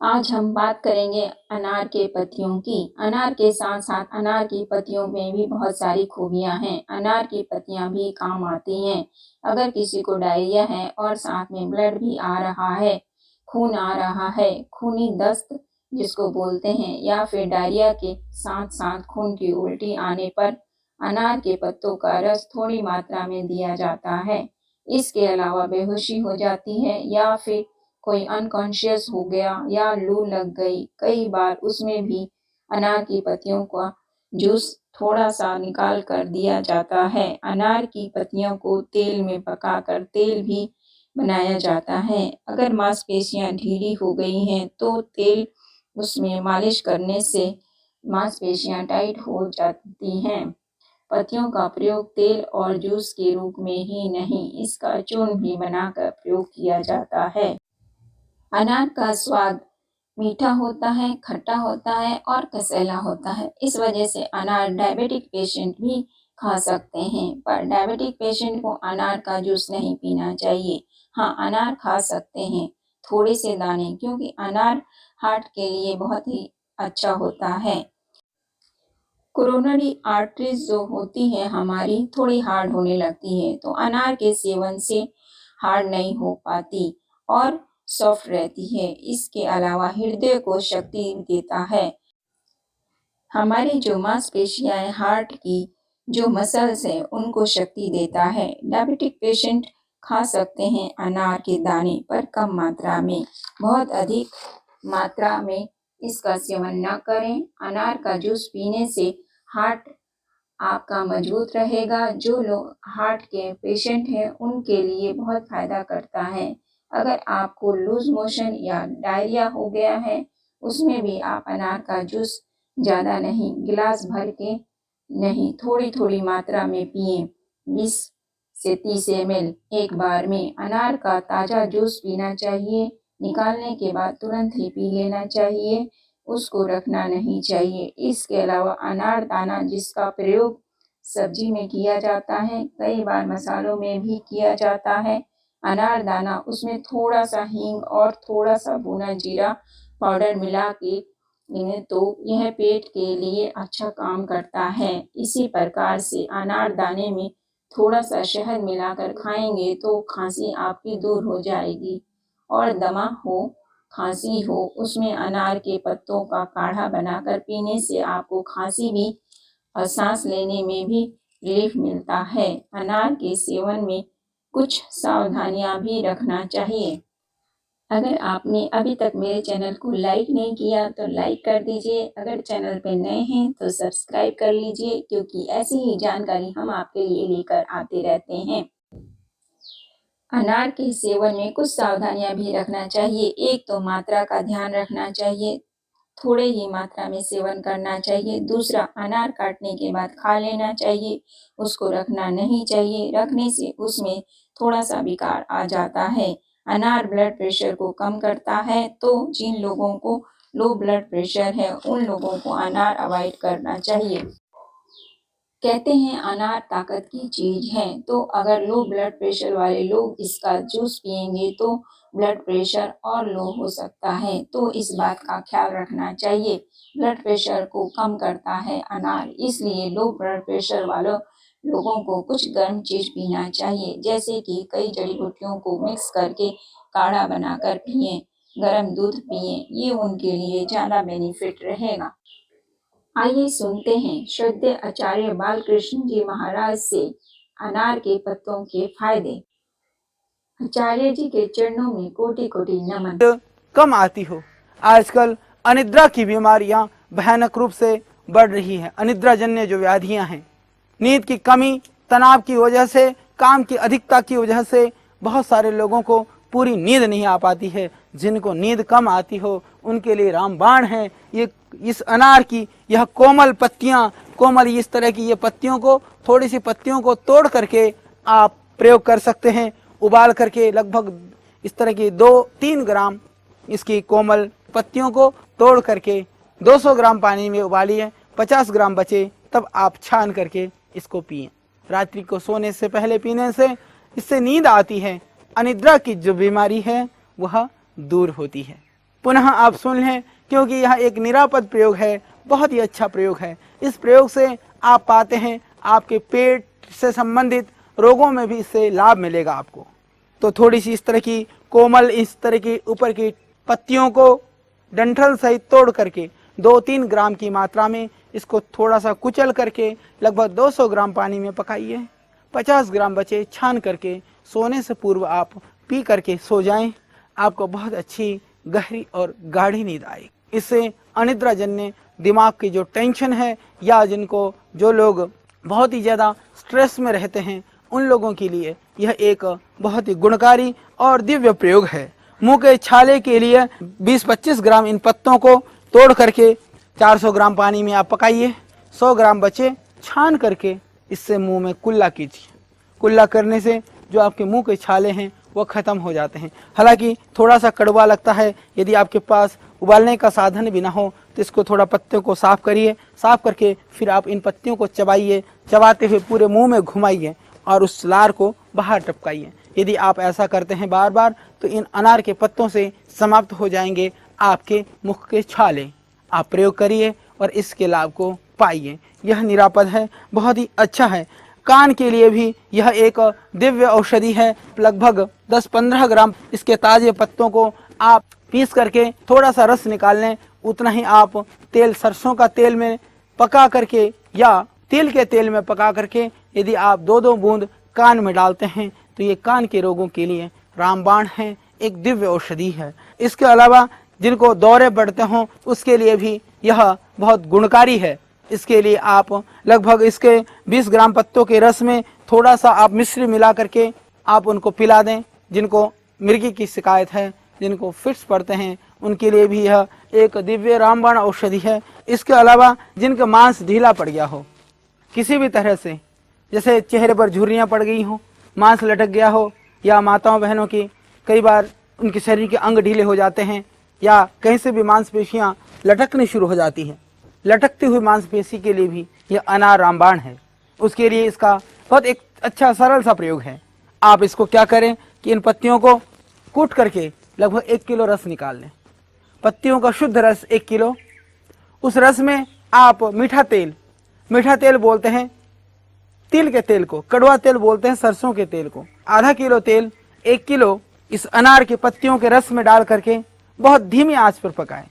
आज हम बात करेंगे अनार के पत्तियों की। अनार के साथ साथ अनार की पत्तियों में भी बहुत सारी खूबियां हैं। अनार की पत्तियां भी काम आती हैं। अगर किसी को डायरिया है और साथ में ब्लड भी आ रहा है, खून आ रहा है, खूनी दस्त जिसको बोलते हैं, या फिर डायरिया के साथ साथ खून की उल्टी आने पर अनार के पत्तों का रस थोड़ी मात्रा में दिया जाता है। इसके अलावा बेहोशी हो जाती है या फिर कोई अनकॉन्शियस हो गया या लू लग गई, कई बार उसमें भी अनार की पत्तियों का जूस थोड़ा सा निकाल कर दिया जाता है। अनार की पत्तियों को तेल में पकाकर तेल भी बनाया जाता है। अगर मांसपेशियां ढीली हो गई हैं तो तेल उसमें मालिश करने से मांसपेशियां टाइट हो जाती हैं। पत्तियों का प्रयोग तेल और जूस के रूप में ही नहीं, इसका चूर्ण भी बनाकर प्रयोग किया जाता है। अनार का स्वाद मीठा होता है, खट्टा होता है और कसैला होता है। इस वजह से अनार डायबिटिक पेशेंट भी खा सकते हैं, पर डायबिटिक पेशेंट को अनार का जूस नहीं पीना चाहिए। हाँ, अनार खा सकते हैं, थोड़े से दाने, क्योंकि अनार हार्ट के लिए बहुत ही अच्छा होता है। कोरोनरी आर्टरीज जो होती है हमारी, थोड़ी हार्ड होने लगती है, तो अनार के सेवन से हार्ड नहीं हो पाती और सॉफ्ट रहती है। इसके अलावा हृदय को शक्ति देता है। हमारी जो मांसपेशियां हैं, हार्ट की जो मसल्स हैं, उनको शक्ति देता है। डायबिटिक पेशेंट खा सकते हैं अनार के दाने, पर कम मात्रा में। बहुत अधिक मात्रा में इसका सेवन न करें। अनार का जूस पीने से हार्ट आपका मजबूत रहेगा। जो लोग हार्ट के पेशेंट हैं, उनके लिए बहुत फायदा करता है। अगर आपको लूज मोशन या डायरिया हो गया है, उसमें भी आप अनार का जूस ज़्यादा नहीं, गिलास भर के नहीं, थोड़ी थोड़ी मात्रा में पिएं। 20 से 30 ml एक बार में। अनार का ताज़ा जूस पीना चाहिए। निकालने के बाद तुरंत ही पी लेना चाहिए, उसको रखना नहीं चाहिए। इसके अलावा अनार दाना, जिसका प्रयोग सब्जी में किया जाता है, कई बार मसालों में भी किया जाता है। अनार दाना, उसमें थोड़ा सा हींग और थोड़ा सा भुना जीरा पाउडर मिला के तो यह पेट के लिए अच्छा काम करता है। इसी प्रकार से अनार दाने में थोड़ा सा शहद मिलाकर खाएंगे तो खांसी आपकी दूर हो जाएगी। और दमा हो, खांसी हो, उसमें अनार के पत्तों का काढ़ा बनाकर पीने से आपको खांसी भी और सांस लेने में भी रिलीफ मिलता है। अनार के सेवन में कुछ सावधानियां भी रखना चाहिए। अगर आपने अभी तक मेरे चैनल को लाइक नहीं किया तो लाइक कर दीजिए। अगर चैनल पे नए हैं तो सब्सक्राइब कर लीजिए, क्योंकि ऐसी ही जानकारी हम आपके लिए लेकर आते रहते हैं। अनार के सेवन में कुछ सावधानियां भी रखना चाहिए। एक तो मात्रा का ध्यान रखना चाहिए, थोड़े ही मात्रा में सेवन करना चाहिए। दूसरा, अनार काटने के बाद खा लेना चाहिए, उसको रखना नहीं चाहिए। रखने से उसमें थोड़ा सा विकार आ जाता है। अनार ब्लड प्रेशर को कम करता है, तो जिन लोगों को लो ब्लड प्रेशर है, उन लोगों को अनार अवॉइड करना चाहिए। कहते हैं अनार ताकत की चीज है, तो अगर लो ब्लड प्रेशर वाले लोग इसका जूस पिएंगे तो ब्लड प्रेशर और लो हो सकता है, तो इस बात का ख्याल रखना चाहिए। ब्लड प्रेशर को कम करता है अनार, इसलिए लो ब्लड प्रेशर वालों लोगों को कुछ गर्म चीज पीना चाहिए, जैसे कि कई जड़ी बूटियों को मिक्स करके काढ़ा बनाकर पिए, गर्म दूध पिए, ये उनके लिए ज़्यादा बेनिफिट रहेगा। आइए सुनते हैं श्रद्धेय आचार्य बालकृष्ण जी महाराज से अनार के पत्तों के फायदे। आचार्य जी के चरणों में कोटि कोटि नमन। कम आती हो। आजकल अनिद्रा की बीमारियां भयानक रूप से बढ़ रही हैं। अनिद्रा जन्य जो व्याधियां हैं, नींद की कमी, तनाव की वजह से, काम की अधिकता की वजह से बहुत सारे लोगों को पूरी नींद नहीं आ पाती है। जिनको नींद कम आती हो उनके लिए रामबाण है ये। इस अनार की यह कोमल पत्तियां, कोमल इस तरह की ये पत्तियों को, थोड़ी सी पत्तियों को तोड़ करके आप प्रयोग कर सकते हैं। उबाल करके लगभग इस तरह की 2-3 ग्राम इसकी कोमल पत्तियों को तोड़ करके 200 ग्राम पानी में उबालिए, 50 ग्राम बचे तब आप छान करके इसको पिए। रात्रि को सोने से पहले पीने से इससे नींद आती है। अनिद्रा की जो बीमारी है वह दूर होती है। पुनः आप सुन लें, क्योंकि यह एक निरापद प्रयोग है, बहुत ही अच्छा प्रयोग है। इस प्रयोग से आप पाते हैं आपके पेट से संबंधित रोगों में भी इससे लाभ मिलेगा आपको। तो थोड़ी सी इस तरह की कोमल, इस तरह की ऊपर की पत्तियों को डंठल सहित तोड़ करके 2-3 ग्राम की मात्रा में इसको थोड़ा सा कुचल करके लगभग 200 ग्राम पानी में पकाइए। 50 ग्राम बचे छान करके सोने से पूर्व आप पी करके सो जाएं। आपको बहुत अच्छी गहरी और गाढ़ी नींद आएगी। इससे अनिद्रा जन्य दिमाग की जो टेंशन है, या जिनको जो लोग बहुत ही ज़्यादा स्ट्रेस में रहते हैं, उन लोगों के लिए यह एक बहुत ही गुणकारी और दिव्य प्रयोग है। मुंह के छाले के लिए 20-25 ग्राम इन पत्तों को तोड़ करके 400 ग्राम पानी में आप पकाइए। 100 ग्राम बचे छान करके इससे मुंह में कुल्ला कीजिए। कुल्ला करने से जो आपके मुंह के छाले हैं वो ख़त्म हो जाते हैं। हालांकि थोड़ा सा कड़वा लगता है, यदि आपके पास उबालने का साधन भी ना हो तो इसको थोड़ा पत्तियों को साफ़ करिए। साफ़ करके फिर आप इन पत्तियों को चबाइए, चबाते हुए पूरे मुंह में घुमाइए और उस लार को बाहर टपकाइए। यदि आप ऐसा करते हैं बार बार तो इन अनार के पत्तों से समाप्त हो जाएंगे आपके मुख के छाले। आप प्रयोग करिए और इसके लाभ को पाइए। यह निरापद है, बहुत ही अच्छा है। कान के लिए भी यह एक दिव्य औषधि है। लगभग 10-15 ग्राम इसके ताजे पत्तों को आप पीस करके थोड़ा सा रस निकाल लें। उतना ही आप तेल, सरसों का तेल में पका करके या तिल के तेल में पका करके यदि आप 2-2 बूंद कान में डालते हैं तो ये कान के रोगों के लिए रामबाण है, एक दिव्य औषधि है। इसके अलावा जिनको दौरे बढ़ते हों उसके लिए भी यह बहुत गुणकारी है। इसके लिए आप लगभग इसके 20 ग्राम पत्तों के रस में थोड़ा सा आप मिश्री मिला करके आप उनको पिला दें। जिनको मिर्गी की शिकायत है, जिनको फिट्स पड़ते हैं, उनके लिए भी यह एक दिव्य रामबाण औषधि है। इसके अलावा जिनका मांस ढीला पड़ गया हो किसी भी तरह से, जैसे चेहरे पर झुर्रियाँ पड़ गई हो, मांस लटक गया हो, या माताओं बहनों की कई बार उनके शरीर के अंग ढीले हो जाते हैं, या कहीं से भी मांसपेशियाँ लटकनी शुरू हो जाती हैं, लटकती हुई मांसपेशी के लिए भी यह अनार रामबाण है। उसके लिए इसका बहुत एक अच्छा सरल सा प्रयोग है। आप इसको क्या करें कि इन पत्तियों को कूट करके लगभग 1 किलो रस निकाल लें। पत्तियों का शुद्ध रस 1 किलो। उस रस में आप मीठा तेल बोलते हैं तिल के तेल को, कड़वा तेल बोलते हैं सरसों के तेल को, आधा किलो तेल 1 किलो इस अनार के पत्तियों के रस में डाल करके बहुत धीमी आंच पर पकाएं।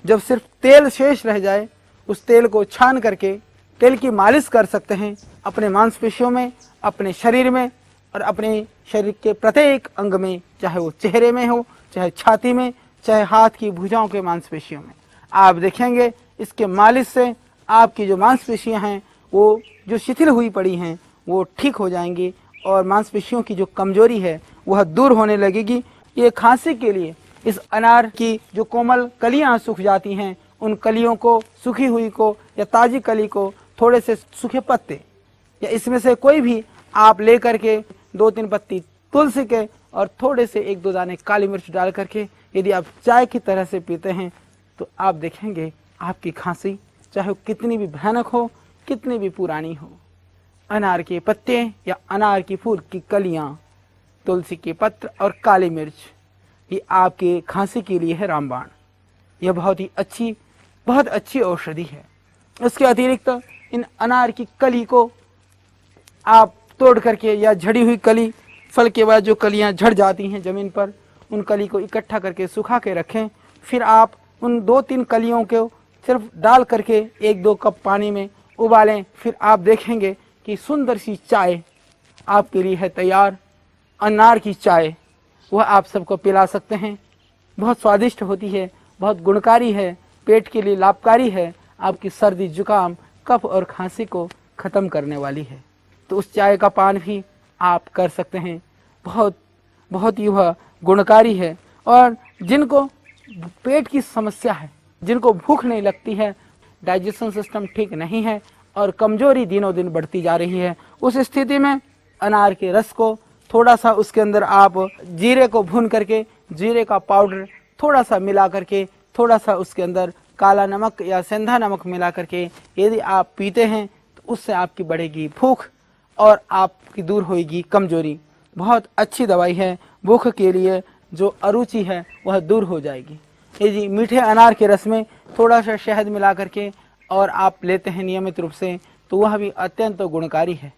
जब सिर्फ तेल शेष रह जाए उस तेल को छान करके तेल की मालिश कर सकते हैं अपने मांसपेशियों में, अपने शरीर में और अपने शरीर के प्रत्येक अंग में, चाहे वो चेहरे में हो, चाहे छाती में, चाहे हाथ की भुजाओं के मांसपेशियों में। आप देखेंगे इसके मालिश से आपकी जो मांसपेशियां हैं वो जो शिथिल हुई पड़ी हैं वो ठीक हो जाएंगी और मांसपेशियों की जो कमजोरी है वह दूर होने लगेगी। ये खांसी के लिए इस अनार की जो कोमल कलियां सूख जाती हैं, उन कलियों को, सूखी हुई को या ताजी कली को, थोड़े से सूखे पत्ते या इसमें से कोई भी आप ले करके 2-3 पत्ती तुलसी के और थोड़े से 1-2 दाने काली मिर्च डाल करके यदि आप चाय की तरह से पीते हैं तो आप देखेंगे आपकी खांसी चाहे वो कितनी भी भयानक हो, कितनी भी पुरानी हो, अनार के पत्ते या अनार की फूल की कलियां, तुलसी के पत्र और काली मिर्च, ये आपके खांसी के लिए है रामबाण। यह बहुत अच्छी औषधि है। इसके अतिरिक्त इन अनार की कली को आप तोड़ करके या झड़ी हुई कली, फल के बाद जो कलियां झड़ जाती हैं ज़मीन पर, उन कली को इकट्ठा करके सुखा के रखें। फिर आप उन 2-3 कलियों को सिर्फ डाल करके 1-2 कप पानी में उबालें। फिर आप देखेंगे कि सुंदर सी चाय आपके लिए है तैयार। अनार की चाय वह आप सबको पिला सकते हैं। बहुत स्वादिष्ट होती है, बहुत गुणकारी है, पेट के लिए लाभकारी है, आपकी सर्दी जुकाम कफ और खांसी को ख़त्म करने वाली है। तो उस चाय का पान भी आप कर सकते हैं। बहुत ही वह गुणकारी है। और जिनको पेट की समस्या है, जिनको भूख नहीं लगती है, डाइजेशन सिस्टम ठीक नहीं है और कमजोरी दिनों दिन बढ़ती जा रही है, उस स्थिति में अनार के रस को थोड़ा सा उसके अंदर आप जीरे को भून करके, जीरे का पाउडर थोड़ा सा मिला करके, थोड़ा सा उसके अंदर काला नमक या सेंधा नमक मिला करके यदि आप पीते हैं तो उससे आपकी बढ़ेगी भूख और आपकी दूर होगी कमजोरी। बहुत अच्छी दवाई है। भूख के लिए जो अरुचि है वह दूर हो जाएगी। यदि मीठे अनार के रस में थोड़ा सा शहद मिला करके और आप लेते हैं नियमित रूप से, तो वह भी अत्यंत गुणकारी है।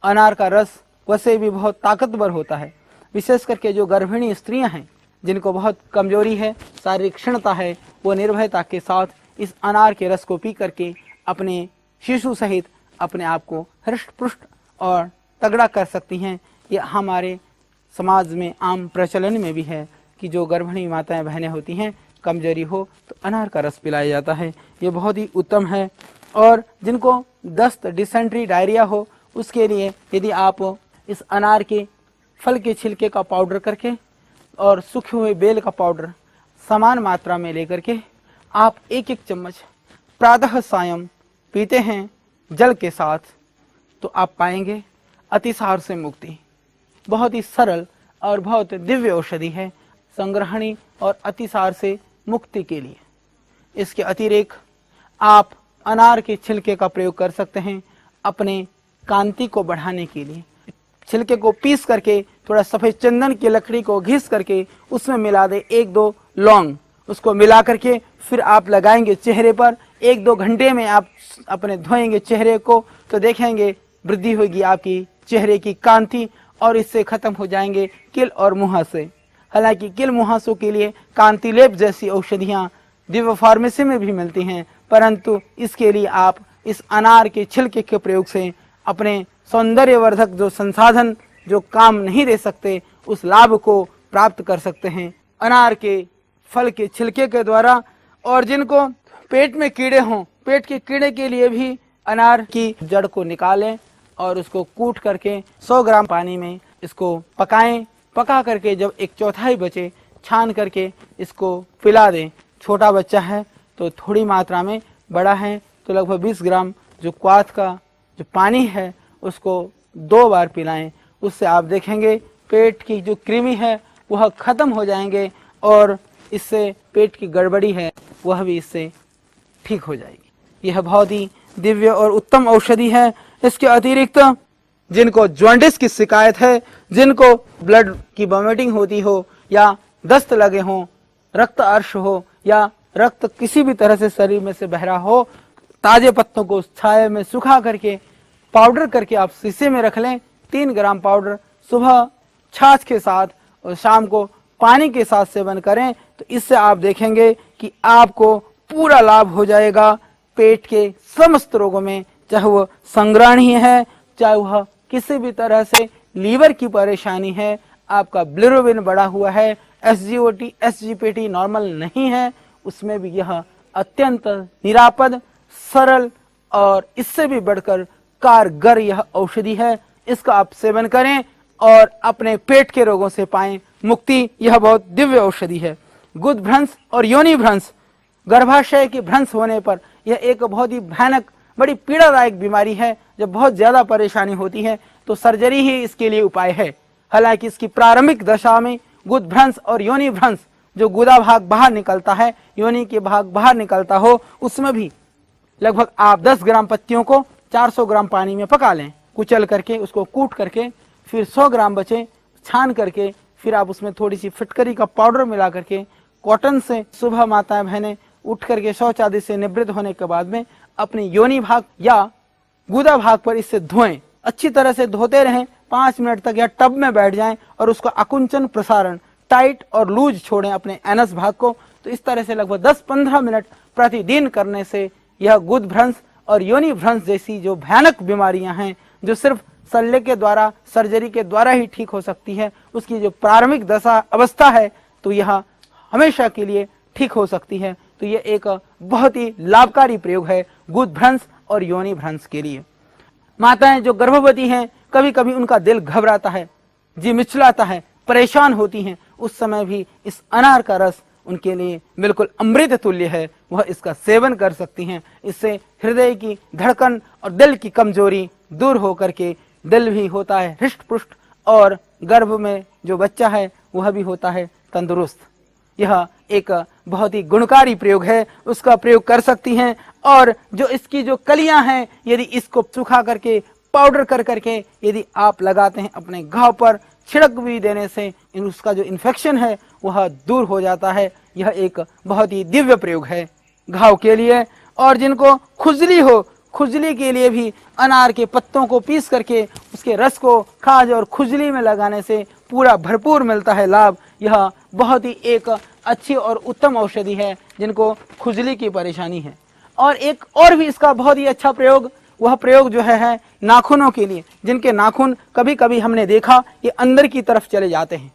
अनार का रस वैसे भी बहुत ताकतवर होता है, विशेष करके जो गर्भिणी स्त्रियां हैं, जिनको बहुत कमजोरी है, शारीरिक क्षमता है, वो निर्भयता के साथ इस अनार के रस को पी करके अपने शिशु सहित अपने आप को हृष्ट पुष्ट और तगड़ा कर सकती हैं। ये हमारे समाज में आम प्रचलन में भी है कि जो गर्भिणी माताएं बहनें होती हैं, कमजोरी हो तो अनार का रस पिलाया जाता है। ये बहुत ही उत्तम है। और जिनको दस्त, डिसेंट्री, डायरिया हो, उसके लिए यदि आप इस अनार के फल के छिलके का पाउडर करके और सूखे हुए बेल का पाउडर समान मात्रा में लेकर के आप एक एक चम्मच प्रातः सायं पीते हैं जल के साथ, तो आप पाएंगे अतिसार से मुक्ति। बहुत ही सरल और बहुत दिव्य औषधि है संग्रहणी और अतिसार से मुक्ति के लिए। इसके अतिरिक्त आप अनार के छिलके का प्रयोग कर सकते हैं अपने कांति को बढ़ाने के लिए। छिलके को पीस करके थोड़ा सफ़ेद चंदन की लकड़ी को घिस करके उसमें मिला दे 1-2 लौंग, उसको मिला करके फिर आप लगाएंगे चेहरे पर। 1-2 घंटे में आप अपने धोएंगे चेहरे को, तो देखेंगे वृद्धि होगी आपकी चेहरे की कांति, और इससे खत्म हो जाएंगे किल और मुहासे। हालांकि किल मुहासों के लिए कांति लेप जैसी औषधियाँ दिव्य फार्मेसी में भी मिलती हैं, परंतु इसके लिए आप इस अनार के छिलके के प्रयोग से अपने सौंदर्यवर्धक जो संसाधन जो काम नहीं दे सकते, उस लाभ को प्राप्त कर सकते हैं अनार के फल के छिलके के द्वारा। और जिनको पेट में कीड़े हों, पेट के कीड़े के लिए भी अनार की जड़ को निकालें और उसको कूट करके 100 ग्राम पानी में इसको पकाएं। पका करके जब 1/4 बचे, छान करके इसको पिला दें। छोटा बच्चा है तो थोड़ी मात्रा में, बड़ा है तो लगभग 20 ग्राम जो क्वाथ का जो पानी है उसको 2 बार पिलाएं। उससे आप देखेंगे पेट की जो कृमि है वह खत्म हो जाएंगे और इससे पेट की गड़बड़ी है वह भी इससे ठीक हो जाएगी। यह बहुत ही दिव्य और उत्तम औषधि है। इसके अतिरिक्त जिनको जॉन्डिस की शिकायत है, जिनको ब्लड की वॉमिटिंग होती हो या दस्त लगे हों, रक्त अर्श हो या रक्त किसी भी तरह से शरीर में से बह रहा हो, ताजे पत्तों को छाया में सुखा करके पाउडर करके आप शीशे में रख लें। 3 ग्राम पाउडर सुबह छाछ के साथ और शाम को पानी के साथ सेवन करें, तो इससे आप देखेंगे कि आपको पूरा लाभ हो जाएगा पेट के समस्त रोगों में, चाहे वह संग्रहणी है, चाहे वह किसी भी तरह से लीवर की परेशानी है, आपका बिलिरुबिन बढ़ा हुआ है, SGOT, SGPT नॉर्मल नहीं है, उसमें भी यह अत्यंत निरापद, सरल और इससे भी बढ़कर कारगर यह औषधि है। इसका आप सेवन करें और अपने पेट के रोगों से पाएं मुक्ति। यह बहुत दिव्य औषधि है। गुद भ्रंश और योनि भ्रंश, गर्भाशय के भ्रंश होने पर यह एक बहुत ही भयानक, बड़ी पीड़ादायक बीमारी है। जब बहुत ज्यादा परेशानी होती है तो सर्जरी ही इसके लिए उपाय है। हालांकि इसकी प्रारंभिक दशा में गुद भ्रंश और योनि भ्रंश, जो गुदा भाग बाहर निकलता है, योनि के भाग बाहर निकलता हो, उसमें भी लगभग आप 10 ग्राम पत्तियों को 400 ग्राम पानी में पका लें, कुचल करके उसको कूट करके, फिर 100 ग्राम बचे, छान करके फिर आप उसमें थोड़ी सी फिटकरी का पाउडर मिला करके कॉटन से सुबह माताएं बहनें उठ करके शौच आदि से निवृत्त होने के बाद में अपने योनि भाग या गुदा भाग पर इससे धोएं। अच्छी तरह से धोते रहें 5 मिनट तक, या टब में बैठ जाएं और उसको आकुंचन प्रसारण, टाइट और लूज छोड़ें अपने एनस भाग को। तो इस तरह से लगभग 10-15 मिनट प्रतिदिन करने से यह गुद भ्रंश और योनि भ्रंश जैसी जो भयानक बीमारियां हैं, जो सिर्फ शल्य के द्वारा, सर्जरी के द्वारा ही ठीक हो सकती है, उसकी जो प्रारंभिक दशा अवस्था है, तो यह हमेशा के लिए ठीक हो सकती है। तो यह एक बहुत ही लाभकारी प्रयोग है गुद भ्रंश और योनि भ्रंश के लिए। माताएं जो गर्भवती हैं, कभी कभी उनका दिल घबराता है, जी मिचलाता है, परेशान होती हैं, उस समय भी इस अनार का रस उनके लिए बिल्कुल अमृत तुल्य है। वह इसका सेवन कर सकती हैं। इससे हृदय की धड़कन और दिल की कमजोरी दूर होकर के दिल भी होता है हृष्ट पुष्ट, और गर्भ में जो बच्चा है वह भी होता है तंदुरुस्त। यह एक बहुत ही गुणकारी प्रयोग है, उसका प्रयोग कर सकती हैं। और जो इसकी जो कलियां हैं, यदि इसको सुखा करके पाउडर कर करके यदि आप लगाते हैं अपने घाव पर, छिड़क भी देने से उसका जो इन्फेक्शन है वह दूर हो जाता है। यह एक बहुत ही दिव्य प्रयोग है घाव के लिए। और जिनको खुजली हो, खुजली के लिए भी अनार के पत्तों को पीस करके उसके रस को खाज और खुजली में लगाने से पूरा भरपूर मिलता है लाभ। यह बहुत ही एक अच्छी और उत्तम औषधि है जिनको खुजली की परेशानी है। और एक और भी इसका बहुत ही अच्छा प्रयोग, वह प्रयोग जो है नाखूनों के लिए, जिनके नाखून कभी कभी हमने देखा कि अंदर की तरफ चले जाते हैं,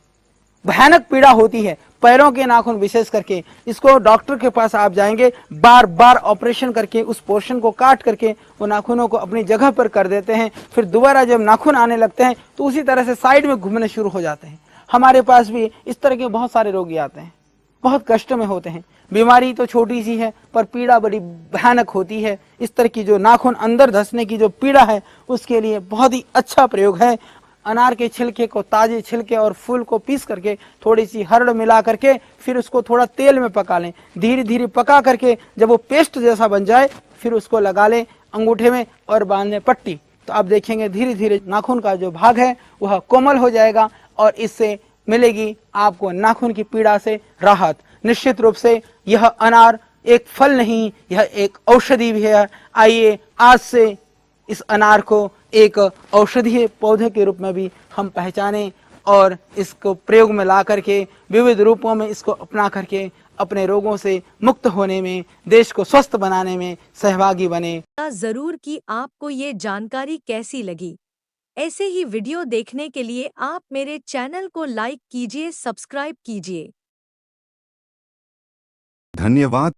भयानक पीड़ा होती है पैरों के नाखून विशेष करके। इसको डॉक्टर के पास आप जाएंगे, बार बार ऑपरेशन करके उस पोर्शन को काट करके वो नाखूनों को अपनी जगह पर कर देते हैं। फिर दोबारा जब नाखून आने लगते हैं तो उसी तरह से साइड में घूमने शुरू हो जाते हैं। हमारे पास भी इस तरह के बहुत सारे रोगी आते हैं, बहुत कष्ट में होते हैं। बीमारी तो छोटी सी है पर पीड़ा बड़ी भयानक होती है। इस तरह की जो नाखून अंदर धंसने की जो पीड़ा है उसके लिए बहुत ही अच्छा प्रयोग है। अनार के छिलके को, ताजे छिलके और फूल को पीस करके थोड़ी सी हरड़ मिला करके फिर उसको थोड़ा तेल में पका लें। धीरे धीरे पका करके जब वो पेस्ट जैसा बन जाए फिर उसको लगा लें अंगूठे में और बांध लें पट्टी। तो आप देखेंगे धीरे धीरे नाखून का जो भाग है वह कोमल हो जाएगा और इससे मिलेगी आपको नाखून की पीड़ा से राहत। निश्चित रूप से यह अनार एक फल नहीं, यह एक औषधि भी है। आइए आज से इस अनार को एक औषधीय पौधे के रूप में भी हम पहचानें और इसको प्रयोग में ला करके विविध रूपों में इसको अपना करके अपने रोगों से मुक्त होने में, देश को स्वस्थ बनाने में सहभागी बने। जरूर कि आपको ये जानकारी कैसी लगी। ऐसे ही वीडियो देखने के लिए आप मेरे चैनल को लाइक कीजिए, सब्सक्राइब कीजिए। धन्यवाद।